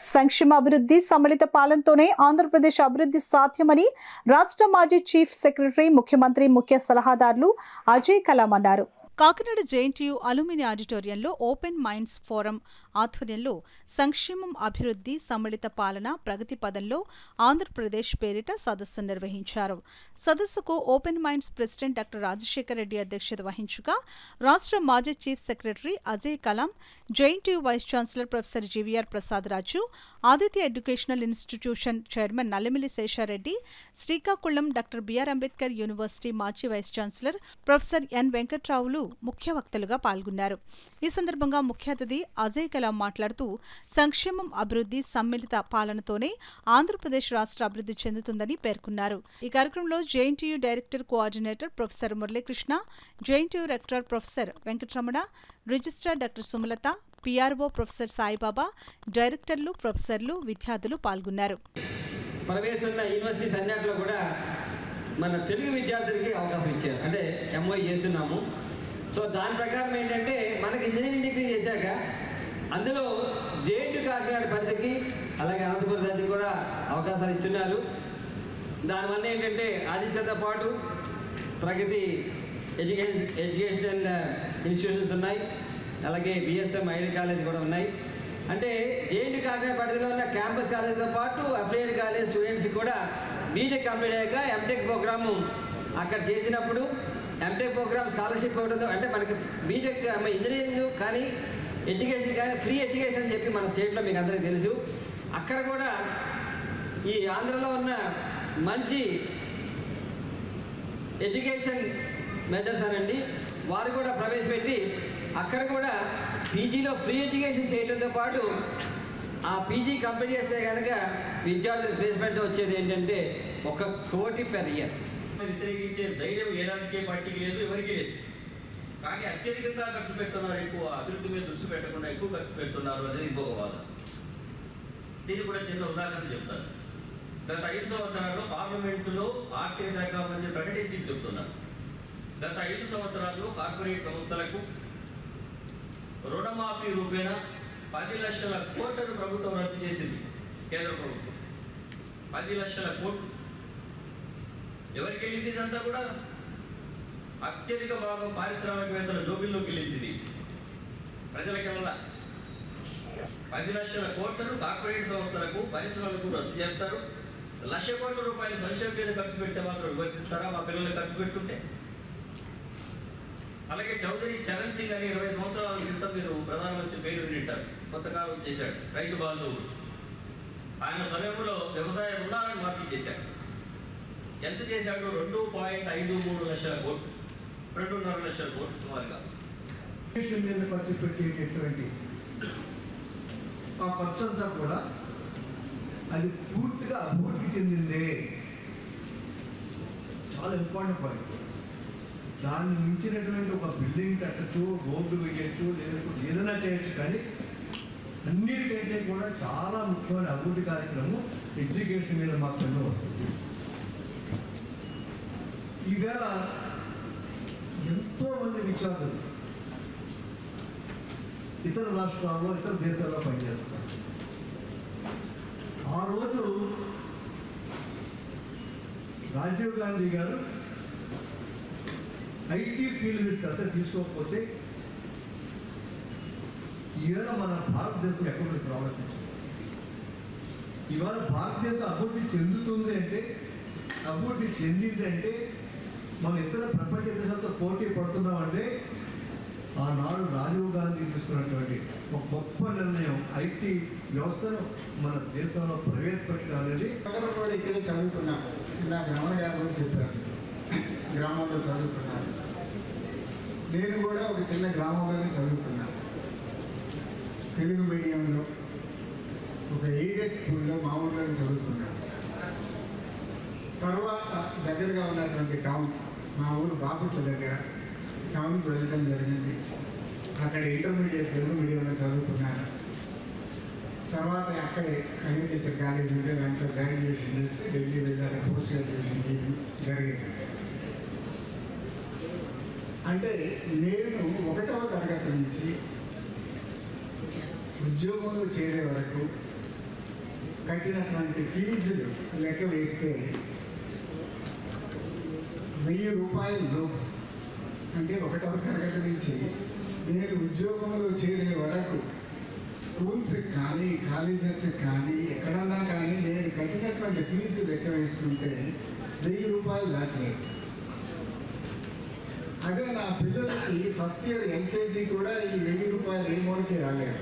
సంక్షేమ అభివృద్ధి సమ్మిళిత పాలనతోనే ఆంధ్రప్రదేశ్ అభివృద్ధి సాధ్యమని రాష్ట్ర మాజీ చీఫ్ సెక్రటరీ ముఖ్యమంత్రి ముఖ్య సలహాదారులు అజయ్ కలాం అన్నారు. కాకినాడ జేఎన్టీయూ అలుమిని ఆడిటోరియంలో ఓపెన్ మైండ్స్ ఫోరం ఆధ్వర్యంలో సంక్షేమం అభివృద్ధి సమ్మిళిత పాలన ప్రగతి పదంలో ఆంధ్రప్రదేశ్ పేరిట సదస్సు నిర్వహించారు. సదస్సుకు open minds president doctor Rajasekhara Reddy అధ్యక్షత వహించగా రాష్ట్ర మాజీ chief secretary Ajay Kalam, JNTU vice chancellor professor GVR Prasad Raju, Aditya educational institution chairman Nallamilli Seshareddy, Srikakulam doctor BR Ambedkar university మాజీ వైస్ ఛాన్సలర్ ప్రొఫెసర్ ఎన్ వెంకట్రావులు ముఖ్య వక్తలుగా పాల్గొన్నారు. ఈ సందర్భంగా ముఖ్య అతిథి అజయ్ కలాం మాట్లాడుతూ సంక్షేమం అభివృద్ధి సమ్మిళిత పాలనతోనే ఆంధ్రప్రదేశ్ రాష్ట్ర అభివృద్ధి చెందుతుందని పేర్కొన్నారు. ఈ కార్యక్రమంలో JNTU director coordinator professor Muralikrishna, JNTU Richter professor Venkataramana, registrar doctor Sumalatha, PRO professor Saibaba, డైరెక్టర్లు, ప్రొఫెసర్లు, విద్యార్థులు పాల్గొన్నారు. మన తెలుగు విద్యార్థులకి అవకాశం ఇచ్చారు, అంటే ఎంఓఈ చేస్తున్నాము. సో దాని ప్రకారం ఏంటంటే మనకి ఇంజనీరింగ్ డిగ్రీ చేశాక అందులో జేఎన్టీయూ కాకినాడ పరిధికి అలాగే అనంతపురం పరిధికి కూడా అవకాశాలు ఇస్తున్నారు. దానివల్ల ఏంటంటే ఆదిత్యతో పాటు ప్రగతి ఎడ్యుకేషనల్ ఇన్స్టిట్యూషన్స్ ఉన్నాయి, అలాగే బిఎస్ఎం ఐడి కాలేజ్ కూడా ఉన్నాయి. అంటే జేఎన్టీయూ కాకినాడ పరిధిలో ఉన్న క్యాంపస్ కాలేజ్తో పాటు అఫిలియేటెడ్ కాలేజ్ స్టూడెంట్స్కి కూడా బీటెక్ కంప్లీట్ అయ్యాక ఎంటెక్ ప్రోగ్రాము అక్కడ చేసినప్పుడు ఎంటెక్ ప్రోగ్రామ్ స్కాలర్షిప్ ఇవ్వడంతో, అంటే మనకి బీటెక్ ఇంజనీరింగ్ కానీ ఎడ్యుకేషన్ కానీ ఫ్రీ ఎడ్యుకేషన్ అని చెప్పి మన స్టేట్లో మీకు అందరికీ తెలుసు. అక్కడ కూడా ఈ ఆంధ్రలో ఉన్న మంచి ఎడ్యుకేషన్ మెథడ్స్ అనండి వారు కూడా ప్రవేశపెట్టి అక్కడ కూడా పీజీలో ఫ్రీ ఎడ్యుకేషన్ చేయడంతో పాటు ఆ పీజీ కంప్లీట్ చేస్తే కనుక విద్యార్థుల ప్లేస్మెంట్ వచ్చేది ఏంటంటే 1 కోటి per year. వ్యతిరేకించే ధైర్యం ఏ రాజకీయ పార్టీకి లేదు, ఎవరికి లేదు. కానీ అత్యధికంగా ఖర్చు పెడుతున్నారు, ఎక్కువ అభివృద్ధి మీద దృష్టి పెట్టకుండా ఎక్కువ ఖర్చు పెడుతున్నారు అనేది ఇంకొక వాదన. దీన్ని కూడా చిన్న ఉదాహరణ చెప్తాను. గత 5 సంవత్సరాల్లో పార్లమెంటులో ఆర్థిక శాఖ మంత్రి ప్రకటించి చెప్తున్నారు. గత 5 సంవత్సరాల్లో కార్పొరేట్ సంస్థలకు రుణమాఫీ రూపేణా 10 లక్షల కోట్లను ప్రభుత్వం రద్దు చేసింది. కేంద్ర ప్రభుత్వం 10 లక్షల కోట్లు ఎవరికి వెళ్ళింది? ఇదంతా కూడా అత్యధిక భాగం పారిశ్రామికవేత్తల జోబిల్లోకి వెళ్ళింది. ప్రజలకెల్లా 10 లక్షల కోట్లను కార్పొరేట్ సంస్థలకు పరిశ్రమలకు రద్దు చేస్తారు. 1,00,000 కోట్ల రూపాయలు సంక్షేమ మీద ఖర్చు పెడితే మాత్రం విమర్శిస్తారా మా పిల్లలు ఖర్చు పెట్టుకుంటే? అలాగే చౌదరి చరణ్ సింగ్ అని 20 సంవత్సరాల క్రితం మీరు ప్రధానమంత్రి పేరు వింటారు, కొంతకాలం చేశాడు రైతు బాంధవుడు. ఆయన సమయంలో వ్యవసాయ రుణాలను మాఫీ చేశాడు. ఎంత చేశాడు? 2.53 లక్షల కోట్లు, 2.5 లక్షల కోట్లు సుమారుగా. ఖర్చు పెట్టేటటువంటి ఆ ఖర్చు అంతా కూడా అది పూర్తిగా అభివృద్ధి చెందిందే. చాలా ఇంపార్టెంట్ పాయింట్. దాన్ని మించినటువంటి ఒక బిల్డింగ్ కట్టచ్చు, రోడ్డు వేయచ్చు, లేదంటే ఏదైనా చేయొచ్చు. కానీ అన్నిటికంటే కూడా చాలా ముఖ్యమైన అభివృద్ధి కార్యక్రమం ఎడ్యుకేషన్ మీద మాత్రమే వస్తుంది. ఈవేళ ఎంతోమంది విద్యార్థులు ఇతర రాష్ట్రాల్లో, ఇతర దేశాల్లో పనిచేస్తారు. ఆ రోజు రాజీవ్ గాంధీ గారు ఐటీ ఫీల్డ్ మీద శ్రద్ధ తీసుకోకపోతే ఈవేళ మన భారతదేశం ఎక్కడికి ప్రవర్తించింది. ఇవాళ భారతదేశం అభివృద్ధి చెందుతుంది అంటే, అభివృద్ధి చెందింది అంటే మనం ఇతర ప్రపంచ దేశాలతో పోటీ పడుతున్నామంటే ఆనాడు రాజీవ్ గాంధీ తీసుకున్నటువంటి ఒక గొప్ప నిర్ణయం ఐటీ వ్యవస్థను మన దేశంలో ప్రవేశపెట్టడం అనేది. కూడా ఇక్కడే చదువుకున్నాను. ఇలా రమణ గారు కూడా చెప్పారు, గ్రామంలో చదువుకున్నాను. నేను కూడా ఒక చిన్న గ్రామంలోనే చదువుకున్నాను. తెలుగు మీడియంలో ఒక ఎయిడెడ్ స్కూల్లో మామూలుగానే చదువుకున్నాను. తర్వాత దగ్గరగా ఉన్నటువంటి టౌన్, మా ఊరు బాపుట్ల దగ్గర టౌన్కి వెళ్ళడం జరిగింది. అక్కడ ఇంటర్మీడియట్ తెలుగు మీడియంలో చదువుకున్నాను. తర్వాత అక్కడే అగ్రికల్చర్ కాలేజ్ ఉంటే దాంట్లో గ్రాడ్యుయేషన్ చేసి ఢిల్లీ వెళ్ళాలి, పోస్ట్ గ్రాడ్యుయేషన్ చేయడం జరిగింది. అంటే నేను 1వ తరగతి నుంచి ఉద్యోగంలో చేరే వరకు కట్టినటువంటి ఫీజులు లెక్క వేస్తే 1000 రూపాయలు అంటే 1వ తరగతి నుంచి నేను ఉద్యోగంలో చేరే వరకు స్కూల్స్ కానీ కాలేజెస్ కానీ ఎక్కడన్నా కానీ నేను కట్టినటువంటి ఫీజు లెక్క వేసుకుంటే 1000 రూపాయలు దాటలేదు. అదే నా పిల్లలకి ఫస్ట్ ఇయర్ ఎల్కేజీ కూడా ఈ 1000 రూపాయలు ఏ మూలకి రాలేదు.